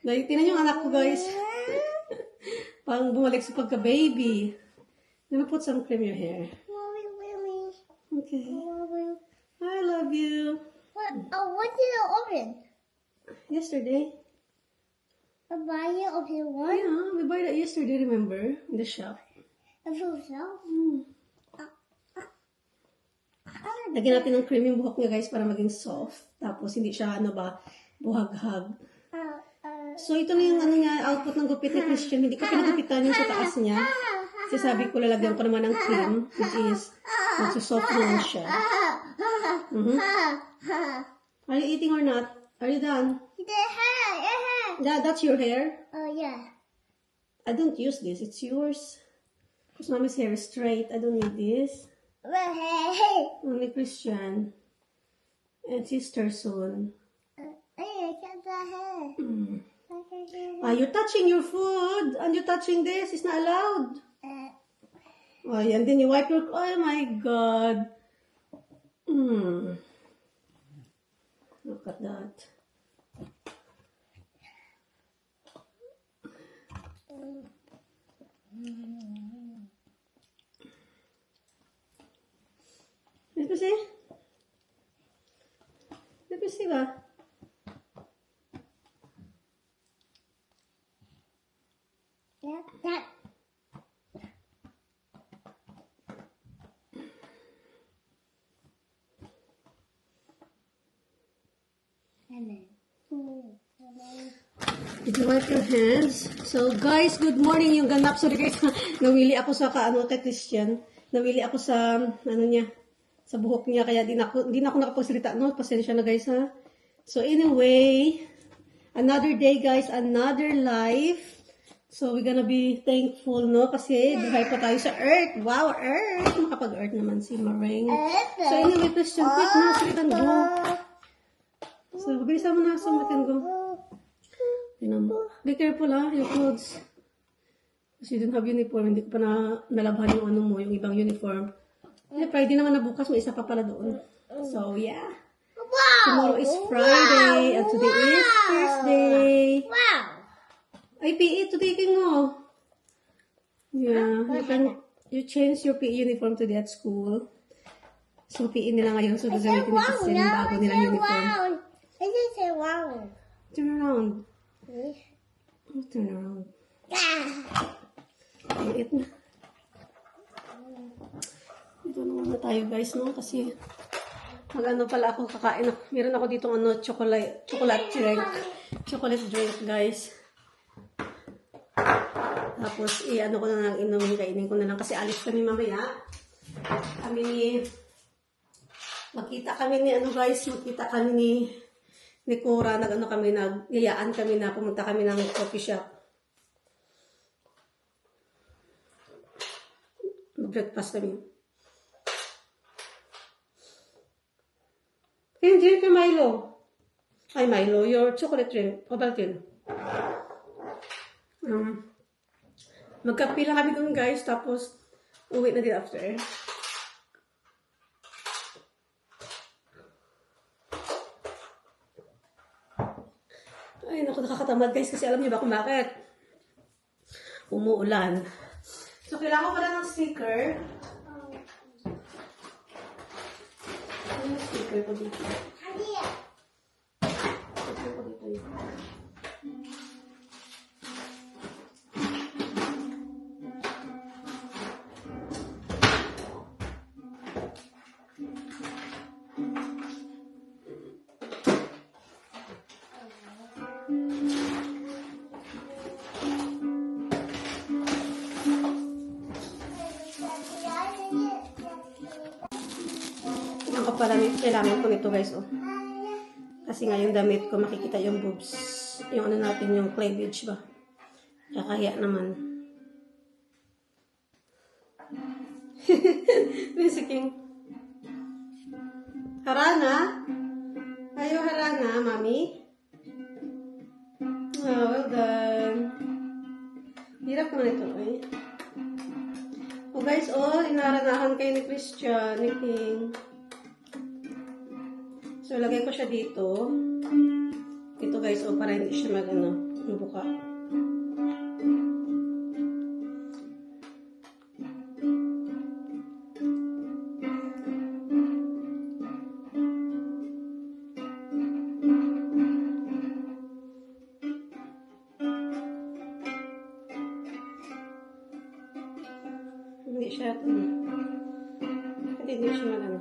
Dahil tinan yung anak ko, guys. Pang bumalik sa pagka-baby. I'm gonna put some cream in your hair. Okay. I love you. What did you open? Yesterday. A buy open one? Yeah, we bought that yesterday, remember? In the shop. A full cell? Lagyan natin ng cream yung buhok niya, guys, para maging soft. Tapos, hindi siya, buhaghag. So, ito na yung niya, output ng gupit ni Christian. Hindi ko pinagupitan yung sa taas niya. Kasi sabi ko, lalagyan ko naman ng cream, which is, magsusoft naman siya. Are you eating or not? Are you done? The hair. That's your hair? Oh, yeah. I don't use this. It's yours. Because mommy's hair is straight. I don't need this. Only Christian. And sister soon. You're touching your food. And you're touching this. It's not allowed. Oh, and then you wipe your... Oh, my God. Look at that. Let me see. Let me see ba? Yeah, that. Did you wipe your hands? So, guys, good morning. Yung ganap. Sorry, guys. Nawili ako sa kay Christian. Nawili ako sa, niya, sa buhok niya. Kaya di na ako nakapagsalita. No, pasensya na, guys, ha? So, anyway, another day, guys. Another life. So, we're gonna be thankful, no? Kasi, buhay pa tayo sa Earth. Wow, Earth! Makapag-Earth naman si Maring. So, anyway, Christian, quick na. So, we can go. So, bilisan mo na. So, we can go. Be careful, ha? Your clothes. Kasi you don't have uniform. Hindi ko pa nalabhan yung mo, yung ibang uniform. Friday naman na bukas. May isa pa pala doon. So, yeah. Wow! Tomorrow is Friday. And today is Thursday. Wow! Ay, PE, today ka nga. Yeah, you change your PE uniform today at school. So, PE nila ngayon. So, gagamitin nila kasi yung bago nilang uniform. I just say wow. Turn around. Turn around. Liit na. Ito naman na tayo, guys, no? Kasi, mag-ano pala ako kakain. Meron ako dito chocolate drink. Chocolate drink, guys. Tapos, ano ko na lang, kainin ko na lang kasi alis kami mamaya. Magkita kami ni Cora, nagyayaan kami na pumunta kami ng coffee shop. Mag-breakfast kami. Drink your Milo. Ay, Milo, your chocolate drink. Ovaltine. Magkape lang kami doon, guys. Tapos, uwi na din after. Ay, naku, nakakatamad, guys. Kasi alam niyo ba kung bakit? Umuulan. So, kailangan ko pala ng sticker. Ano yung sticker ko dito? Sticker ko dito yun. Kailangan ko nito, guys, oh. Kasi nga yung damit ko, makikita yung boobs. Yung ano natin, yung cleavage ba. Kakaya naman. Basiking. Harana? Ayo, Harana, mami? Oh, well done. Hirap naman ito, eh. Oh, guys, oh, inaranahan kayo ni Christian, ni King. So, lagay ko siya dito. Ito, guys. guys, o para hindi siya mabuka. Hindi siya magano.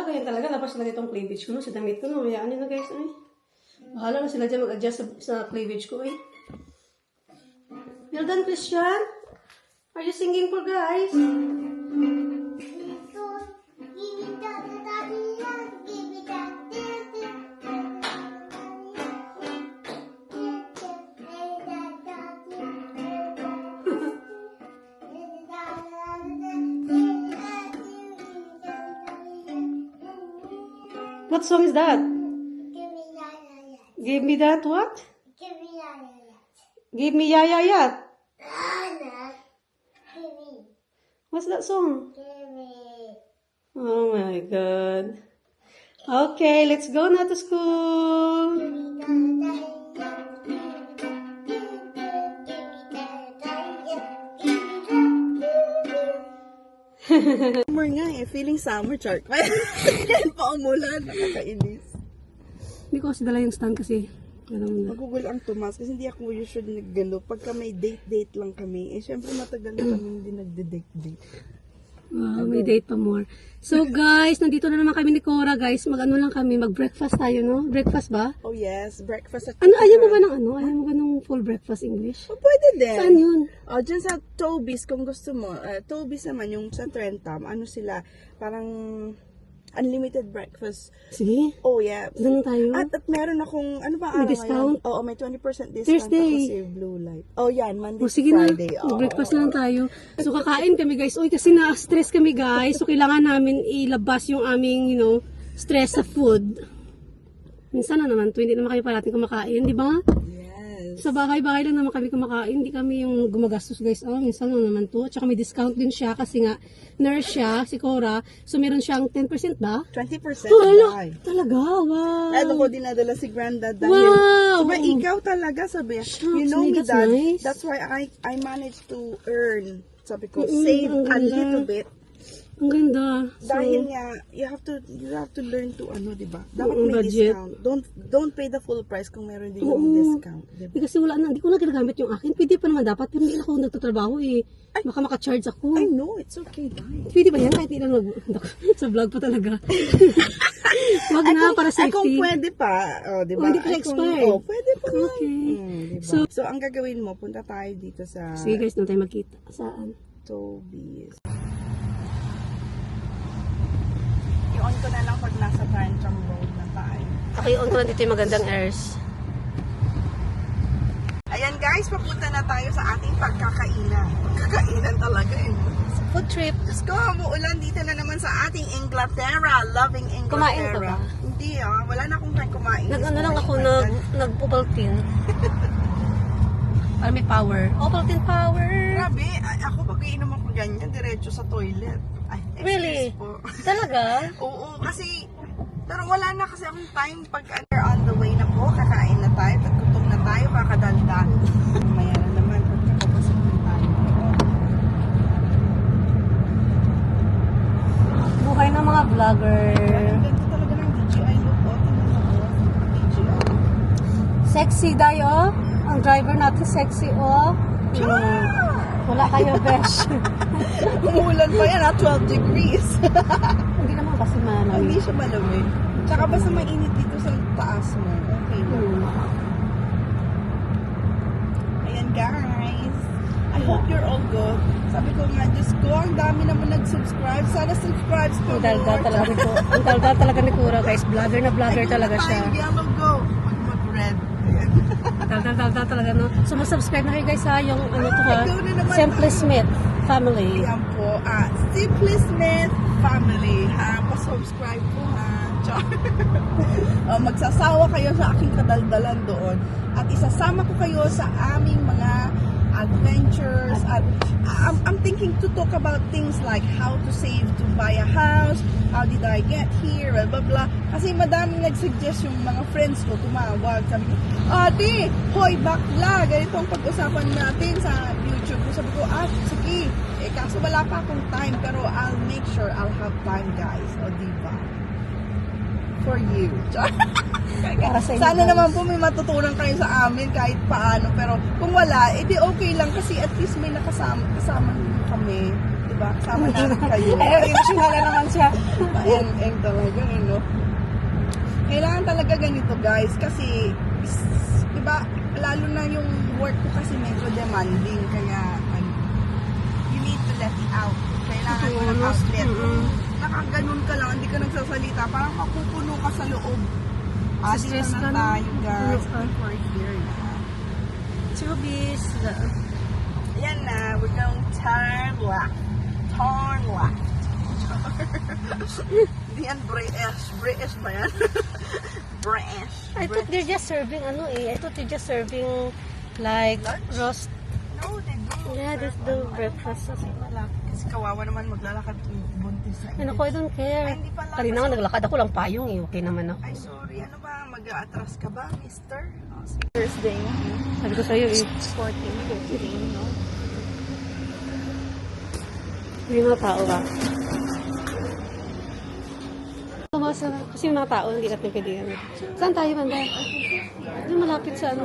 Ganyan talaga. Labas na itong cleavage ko, no? Sa damit ko, no? Hayaan nyo na, guys, ay. Bahala na sila dyan mag-adjust sa cleavage ko, eh. Well done, Christian. Are you singing for guys? What song is that? Give me that what? Give me ya ya ya. What's that song? Oh my god. Okay, let's go now to school. Summer nga eh. Feeling summer, chart. Yan pa umulan. Nakakainis. Hindi ko kasi dala yung stand kasi. Alam mo na. Magugulo ang Tomas kasi hindi ako usually naggalo. Pagka may date lang kami, eh syempre matagal na kami hindi nagde-date. May date pa more. So guys, nandito na naman kami ni Cora guys. Mag-ano lang kami, mag-breakfast tayo, no? Breakfast ba? Oh yes, breakfast at Ayaw mo ba ng ano? Ayaw mo ba ng full breakfast English? Oh, pwede din. Saan yun? Oh, dyan sa Toby's kung gusto mo. Toby's naman yung sa Trentham. Ano sila? Parang unlimited breakfast. Sige. Oh yeah. Doon tayo. At meron akong, ano ba May araw discount? ngayon? Oo, may 20% discount Thursday. ako sa Blue Light. Oh yan, Monday O to sige Friday. na, breakfast lang tayo. So kakain kami guys. Uy, kasi na-stress kami guys. So kailangan namin ilabas yung aming, stress sa food. Minsan na naman to, hindi naman kayo parating kumakain, di ba? Yes. Sa bahay-bahay lang naman kami kumakain. Hindi kami yung gumagastos guys. Minsan lang naman to. Tsaka may discount din siya kasi nga nurse siya, si Cora. So meron siyang 10% ba? 20% Wala. buy. Talaga? Wow. Ano ko dinadala si Granddad dahil. Wow. Diba, ikaw talaga sabi. You know Shucks, me, that's Dad. nice. That's why I managed to earn. Sabi ko, Mm-mm, save ang a ganda. little bit. Ang ganda. So, Dahil nga, you have to learn to diba? Dapat may budget. discount. Don't pay the full price kung meron din Oo. yung discount. Diba? kasi wala na, hindi ko na ginagamit yung akin. Pwede pa naman dapat, pero hindi ako nagtatrabaho eh. Baka maka-charge ako. I know, it's okay, guys. Pwede ba yan? Kahit hindi lang sa vlog pa talaga. Wag na, para Kung safety. pwede pa, diba? Oh, hindi pa Ay, kung- expired. pwede pa nga. Okay. Diba? So, ang gagawin mo, punta tayo dito sa Sige guys, na tayo magkita. Saan? Toby's. I-on ko na lang pag nasa Trencham Road na tayo. Okay, on ko lang dito yung magandang airs. Ayan guys, papunta na tayo sa ating pagkakainan. Pagkakainan talaga eh. Food trip. Let's go, umuulan dito na naman sa ating Inglaterra. Loving Inglaterra. Kumain ka ba? Hindi wala na akong time kumain. Nag-ano This lang ako, morning, nag-Ovaltine. Para may power. Ovaltine power! Grabe, ako pag iinom ako ganyan, diretso sa toilet. Ay, excuse Really? po. Talaga? Oo, kasi, pero wala na kasi akong time pag on the way na po, kakain na tayo, at gutom na tayo, kakadaldal. Maya na naman, pagkakapasok na tayo. Buhay ng mga vlogger. Ang ganda talaga ng DJI look, tingnan mo, DJI. Sexy dayo. Ang driver natin sexy, oh. Wala kayo, besh. Umulan pa yan, 12 degrees. Hindi naman kasi malamig. Hindi siya malamig. Tsaka basta mainit dito sa taas mo. Okay lang. Ayan guys. I hope you're all good. Sabi ko nga, Diyos ko, ang dami naman nag-subscribe. Sana subscribe ko Ang daldal talaga ni Cora. Ang daldal talaga ni Cora, guys. Vlogger na vlogger talaga siya. Yellow go. Mag-red. Daldal talaga, no? So, mag-subscribe na kayo, guys, ha? Yung, ano to, ha? Ikaw na naman Simply tayo. Smith family. Ayan po. Simply Smith family. Pa-subscribe po ha. Magsasawa kayo sa aking kadaldalan doon. At isasama ko kayo sa aming mga adventures. At I'm thinking to talk about things like how to save to buy a house, how did I get here, blah blah blah. Kasi madaming nag-suggest yung mga friends ko, tumawag. Sabi ko, ate, hoy, bakla, ganito ang pag-usapan natin sa YouTube. Sabi ko, sige. Kaso wala pa akong time, pero I'll make sure I'll have time, guys. O, diba? For you. Para sa inyo, Sana guys. naman po may matutunan kayo sa amin kahit paano. Pero kung wala, edi okay lang kasi at least may kasama kami. Diba? Kasama namin kayo. Emotional na naman siya. Ayan talaga, ano. Kailangan talaga ganito, guys. Kasi, diba, lalo na yung work ko kasi medyo demanding. Kaya, you need to let it out. Kailangan mo ng outlet. Nakaganon ka lang, hindi ka nagsasalita. Parang mapupuno ka sa loob. Stress Dito ka na na. tayo, guys. Yes, We're here na. Chubis. Ayan na, we're going to turn left. Turn left. Hindi yan British. British ba yan? British. I thought they're just serving, I thought they're just serving like roast. No, they do. Yeah, that's the breakfast. Kasi kawawa naman maglalakad kung buntis na. Ano ko, I don't care. Ay, hindi pala. Kanina nga naglakad ako lang payong eh. Okay naman ako. Ay, sorry. Ano ba? Mag-a-atras ka ba, mister? Oh, sige. Thursday. Sabi ko sa'yo eh. 14, 15, no? May mga tao ba? Kasi yung mga tao, hindi natin pwede yan. Saan tayo, banda? Yung malapit sa ano.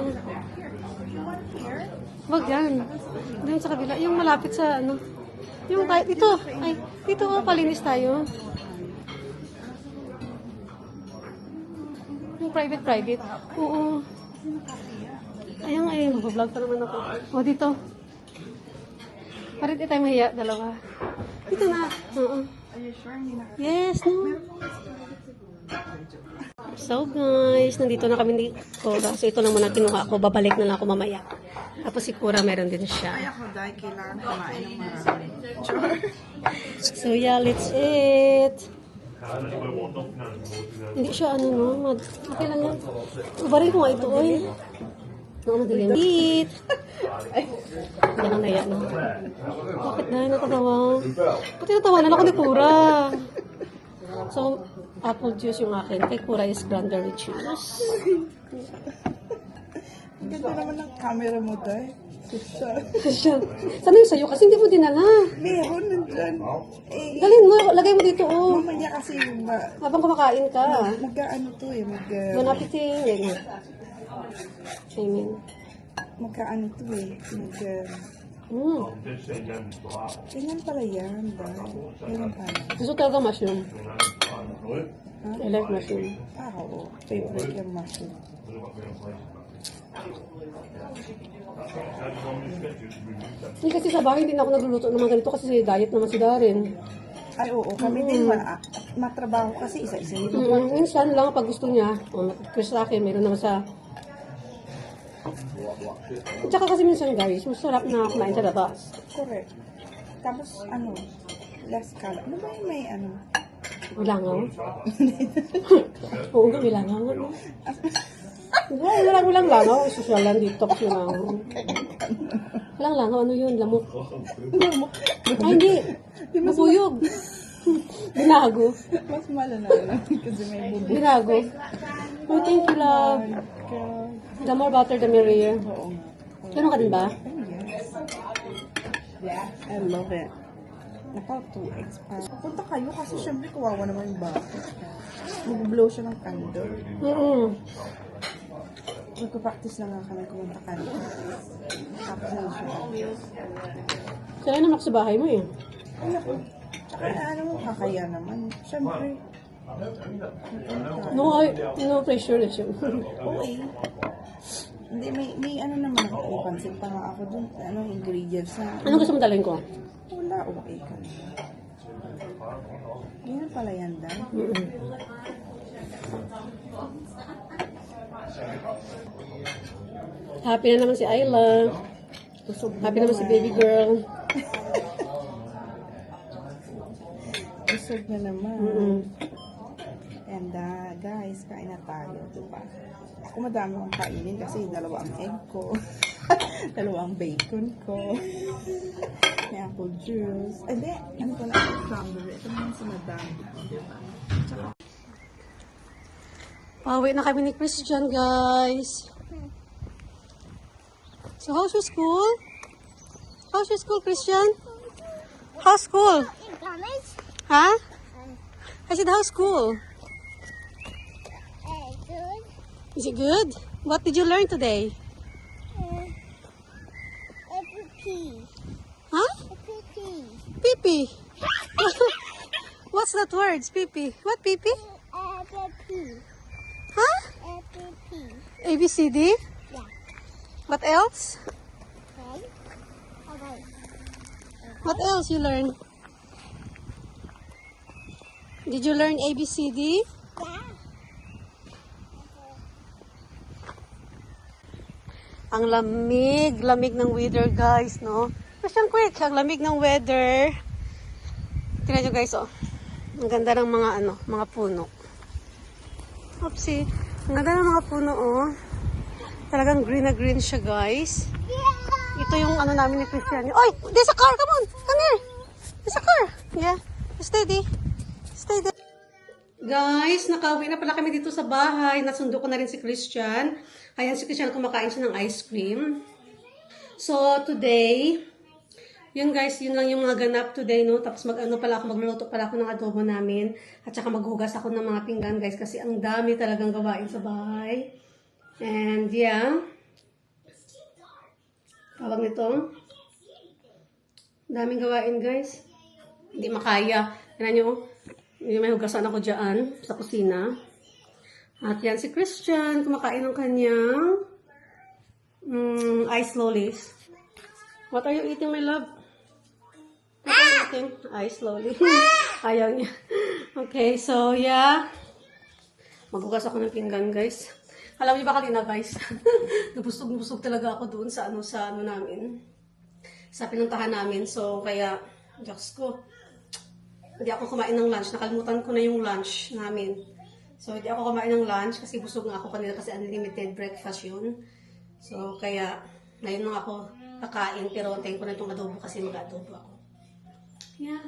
Wag yan. Doon sa kabila. Yung malapit sa ano. Yung kahit dito. Ay, dito palinis tayo. Yung private. Oo. Ayun, mag-vlog pa naman ako. O, dito. Parit tayo mahiya, dalawa. Dito na. Oo. Yes, no. So guys, nandito na kami ni Cora. So ito na muna kinuha ko. Babalik na lang ako mamaya. Tapos si Cora meron din Ay, siya. ako dahil kailangan kumain ng marami. Char. So yeah, let's eat. Hindi siya no. Okay lang yan. Ubarin ko nga ito, oy. No, madilim. Eat. Hindi na naya, no. Bakit na? Natatawa. Pati natawanan ako ni Cora. So, apple juice yung akin. Kay Cora is cranberry juice. Ang ganda naman ng camera mo, dahil. Sana yung sa'yo kasi hindi mo dinala. Meron nandyan. Eh, Dalhin mo, lagay mo dito, oh. mamaya kasi Habang kumakain ka. mag-ano to eh, Bon appetit. Ganyan. Amen. mag-ano to eh, ganyan pala yan, dahil. Ganyan pala. Gusto talaga mushroom. I like mushroom. Oo, favorite yung mushroom. Hindi kasi sa bahay hindi na ako nagluluto ng mga ganito kasi diet naman si Darren. Ay, oo, kami din, matrabaho kasi isa-isa yun. Minsan lang pag gusto niya. Kasi sa akin, meron naman sa... Tsaka kasi minsan guys, masarap na kumain sa labas. Correct. Tapos, less calorie. Ano ba yung may Wilangaw? Oo nga, wilangaw. Walang langaw. Sosyalan dito kasi langaw. Walang langaw. Ano yun? Lamok. Ay, hindi. Bubuyog. Binago. Mas malala lang kasi may bubo. Binago. Oh, thank you, love. The more butter, the merrier. Oo. Ganun ka din ba? I love it. Naka 2x pa. Punta kayo kasi syempre kawawa naman yung bata. Mag-blow siya ng candle. Magpa-practice na nga kami kumunta candle. Tapos na siya. Kaya naman ako sa bahay mo eh. Ay, ako. Tsaka mo, kakaya naman. Syempre. No pressure na siya. Okay. Hindi, may naman ako. May pansin pa nga ako dun. Ingredients na. Ano gusto mo dalhin ko? Wala, okay ka. Ganyan pala yan, Dan. Happy na naman si Ayla. Happy naman si baby girl. Busog na naman. Mm-mm. Ayan merienda. Guys, kain na tayo, diba? Ako madami akong kainin kasi dalawa ang egg ko. Dalawa ang bacon ko. May apple juice. Ay, di. Ano pala ang strawberry? Ito naman si madam. Diba? Pauwi na kami ni Christian, guys. So, how's your school? How's your school, Christian? How's school? Promise? Huh? I said, how's school? Good. Is it good? What did you learn today? FP. Huh? FP. Pee-pee. What's that word? Pee-pee. What pee-pee? FP. Huh? FP. ABCD? Yeah. What else? Okay. Okay. What else you learn? Did you learn ABCD? Yeah. Ang lamig ng weather, guys, no? Christian, quick, ang lamig ng weather. Tingnan nyo, guys, oh. Ang ganda ng mga puno. Oopsie. Ang ganda ng mga puno, oh. Talagang green na green siya, guys. Ito yung namin ni Christian. Oy, there's a car, come on, come here. There's a car. Yeah, steady. Stay there. Guys, nakauwi na pala kami dito sa bahay. Nasundo ko na rin si Christian. Ayan, si Christian kumakain siya ng ice cream. So, today, yun guys, yun lang yung mga ganap today, no? Tapos magluluto pala ako ng adobo namin. At saka maghugas ako ng mga pinggan, guys, kasi ang dami talagang gawain sa bahay. And, yeah. Tawag nito. Daming gawain, guys. Hindi makaya. Tignan nyo, may hugasan ako dyan sa kusina. At yan si Christian, kumakain ng kanyang ice lollies. What are you eating, my love? What are you eating? Ice lolly. Ayaw niya. Okay, so yeah. Maghugas ako ng pinggan, guys. Alam niyo ba kanina, guys? Nabusog talaga ako doon sa namin. Sa pinuntahan namin. So, kaya, Diyos ko. Hindi ako kumain ng lunch. Nakalimutan ko na yung lunch namin. So, hindi ako kumain ng lunch kasi busog nga ako kanina kasi unlimited breakfast yun. So, kaya, ngayon lang ako kakain pero antayin ko na itong adobo kasi mag-adobo ako. Yeah.